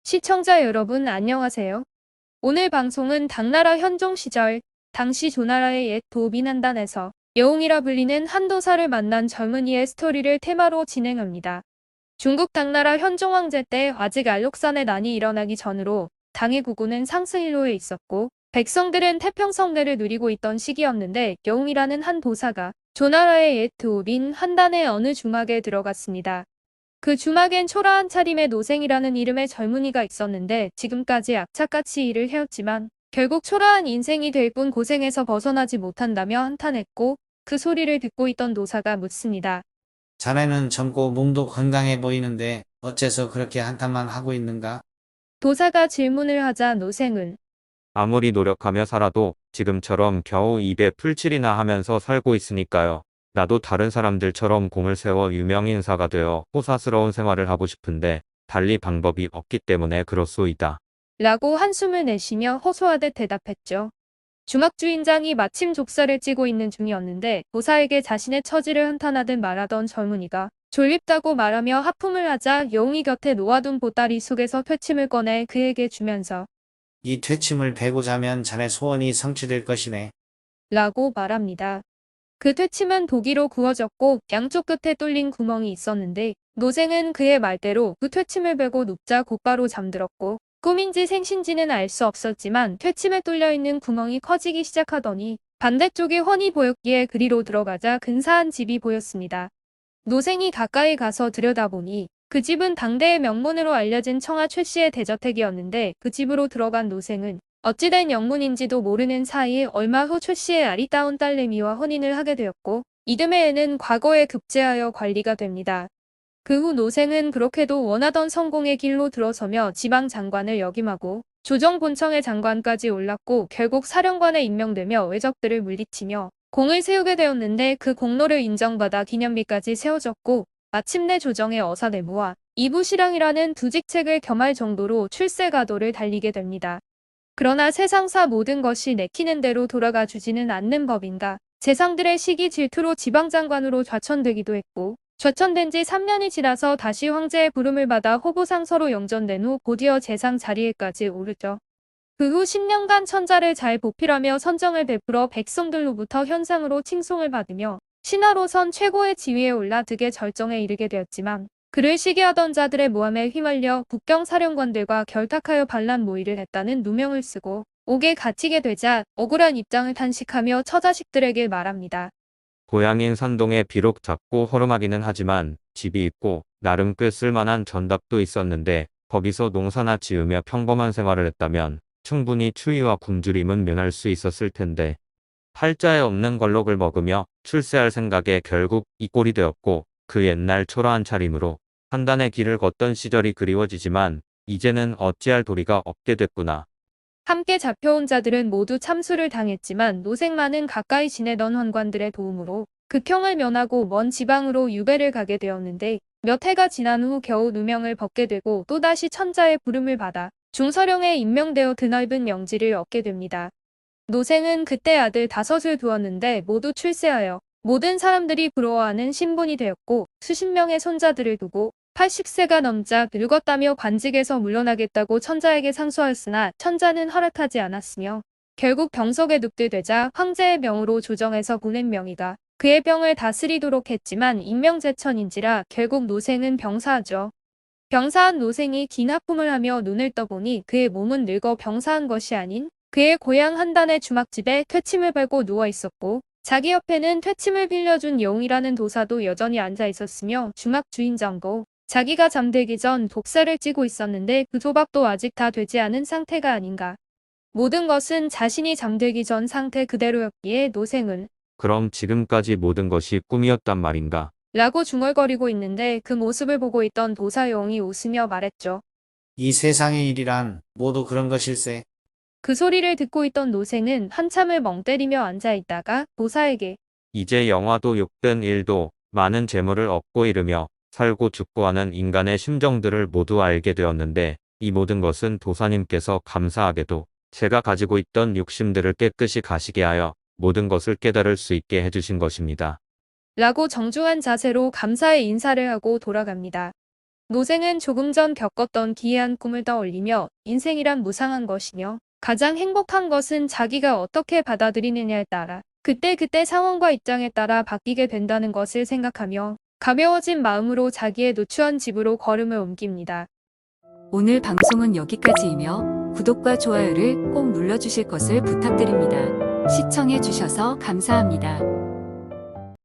시청자 여러분 안녕하세요. 오늘 방송은 당나라 현종 시절 당시 조나라의 옛 도민한단에서 여웅이라 불리는 한도사를 만난 젊은이의 스토리를 테마로 진행합니다. 중국 당나라 현종 황제 때 아직 알록산의 난이 일어나기 전으로 당의 구구는 상승일로에 있었고 백성들은 태평성대를 누리고 있던 시기였는데 여웅이라는 한 도사가 조나라의 옛 도민 한단의 어느 주막에 들어갔습니다. 그 주막엔 초라한 차림의 노생이라는 이름의 젊은이가 있었는데 지금까지 악착같이 일을 해왔지만 결국 초라한 인생이 될 뿐 고생에서 벗어나지 못한다며 한탄했고 그 소리를 듣고 있던 노사가 묻습니다. 자네는 젊고 몸도 건강해 보이는데 어째서 그렇게 한탄만 하고 있는가? 도사가 질문을 하자 노생은 아무리 노력하며 살아도 지금처럼 겨우 입에 풀칠이나 하면서 살고 있으니까요. 나도 다른 사람들처럼 공을 세워 유명인사가 되어 호사스러운 생활을 하고 싶은데 달리 방법이 없기 때문에 그렇소이다. 라고 한숨을 내쉬며 허소하듯 대답했죠. 주막 주인장이 마침 족사를 찌고 있는 중이었는데 도사에게 자신의 처지를 한탄하듯 말하던 젊은이가 졸립다고 말하며 하품을 하자 여웅이 곁에 놓아둔 보따리 속에서 퇴침을 꺼내 그에게 주면서 이 퇴침을 베고 자면 자네 소원이 성취될 것이네. 라고 말합니다. 그 퇴침은 도기로 구워졌고 양쪽 끝에 뚫린 구멍이 있었는데 노생은 그의 말대로 그 퇴침을 베고 눕자 곧바로 잠들었고 꿈인지 생신지는 알 수 없었지만 퇴침에 뚫려있는 구멍이 커지기 시작하더니 반대쪽이 훤히 보였기에 그리로 들어가자 근사한 집이 보였습니다. 노생이 가까이 가서 들여다보니 그 집은 당대의 명문으로 알려진 청아 최씨의 대저택이었는데 그 집으로 들어간 노생은 어찌된 영문인지도 모르는 사이 얼마 후 최씨의 아리따운 딸내미와 혼인을 하게 되었고 이듬해 애는 과거에 급제하여 관리가 됩니다. 그 후 노생은 그렇게도 원하던 성공의 길로 들어서며 지방장관을 역임하고 조정본청의 장관까지 올랐고 결국 사령관에 임명되며 왜적들을 물리치며 공을 세우게 되었는데 그 공로를 인정받아 기념비까지 세워졌고 마침내 조정의 어사대무와 이부시랑이라는 두 직책을 겸할 정도로 출세가도를 달리게 됩니다. 그러나 세상사 모든 것이 내키는 대로 돌아가 주지는 않는 법인가. 재상들의 시기 질투로 지방장관으로 좌천되기도 했고 좌천된 지 3년이 지나서 다시 황제의 부름을 받아 호부상서로 영전된 후 곧이어 재상 자리에까지 오르죠. 그 후 10년간 천자를 잘 보필하며 선정을 베풀어 백성들로부터 현상으로 칭송을 받으며 신하로선 최고의 지위에 올라 득의 절정에 이르게 되었지만 그를 시기하던 자들의 모함에 휘말려 국경사령관들과 결탁하여 반란 모의를 했다는 누명을 쓰고 옥에 갇히게 되자 억울한 입장을 탄식하며 처자식들에게 말합니다. 고향인 산동에 비록 작고 허름하기는 하지만 집이 있고 나름 꽤 쓸만한 전답도 있었는데 거기서 농사나 지으며 평범한 생활을 했다면 충분히 추위와 굶주림은 면할 수 있었을 텐데 팔자에 없는 걸록을 먹으며 출세할 생각에 결국 이 꼴이 되었고 그 옛날 초라한 차림으로 한단의 길을 걷던 시절이 그리워지지만 이제는 어찌할 도리가 없게 됐구나. 함께 잡혀온 자들은 모두 참수를 당했지만 노생만은 가까이 지내던 환관들의 도움으로 극형을 면하고 먼 지방으로 유배를 가게 되었는데 몇 해가 지난 후 겨우 누명을 벗게 되고 또다시 천자의 부름을 받아 중서령에 임명되어 드넓은 명지를 얻게 됩니다. 노생은 그때 아들 5을 두었는데 모두 출세하여 모든 사람들이 부러워하는 신분이 되었고 수십 명의 손자들을 두고 80세가 넘자 늙었다며 관직에서 물러나겠다고 천자에게 상소하였으나 천자는 허락하지 않았으며 결국 병석에 눕게 되자 황제의 명으로 조정해서 보낸 명의가 그의 병을 다스리도록 했지만 임명제천인지라 결국 노생은 병사하죠. 병사한 노생이 긴 하품을 하며 눈을 떠보니 그의 몸은 늙어 병사한 것이 아닌 그의 고향 한단의 주막집에 퇴침을 밟고 누워 있었고 자기 옆에는 퇴침을 빌려준 여웅이라는 도사도 여전히 앉아 있었으며 주막 주인장도 자기가 잠들기 전 독사를 찌고 있었는데 그 도박도 아직 다 되지 않은 상태가 아닌가. 모든 것은 자신이 잠들기 전 상태 그대로였기에 노생은 그럼 지금까지 모든 것이 꿈이었단 말인가? 라고 중얼거리고 있는데 그 모습을 보고 있던 도사 여웅이 웃으며 말했죠. 이 세상의 일이란 모두 그런 것일세. 그 소리를 듣고 있던 노생은 한참을 멍 때리며 앉아있다가 도사에게 이제 영화도 욕된 일도 많은 재물을 얻고 이르며 살고 죽고 하는 인간의 심정들을 모두 알게 되었는데 이 모든 것은 도사님께서 감사하게도 제가 가지고 있던 욕심들을 깨끗이 가시게 하여 모든 것을 깨달을 수 있게 해주신 것입니다. 라고 정중한 자세로 감사의 인사를 하고 돌아갑니다. 노생은 조금 전 겪었던 기이한 꿈을 떠올리며 인생이란 무상한 것이며 가장 행복한 것은 자기가 어떻게 받아들이느냐에 따라 그때그때 상황과 입장에 따라 바뀌게 된다는 것을 생각하며 가벼워진 마음으로 자기의 누추한 집으로 걸음을 옮깁니다. 오늘 방송은 여기까지이며 구독과 좋아요를 꼭 눌러주실 것을 부탁드립니다. 시청해주셔서 감사합니다.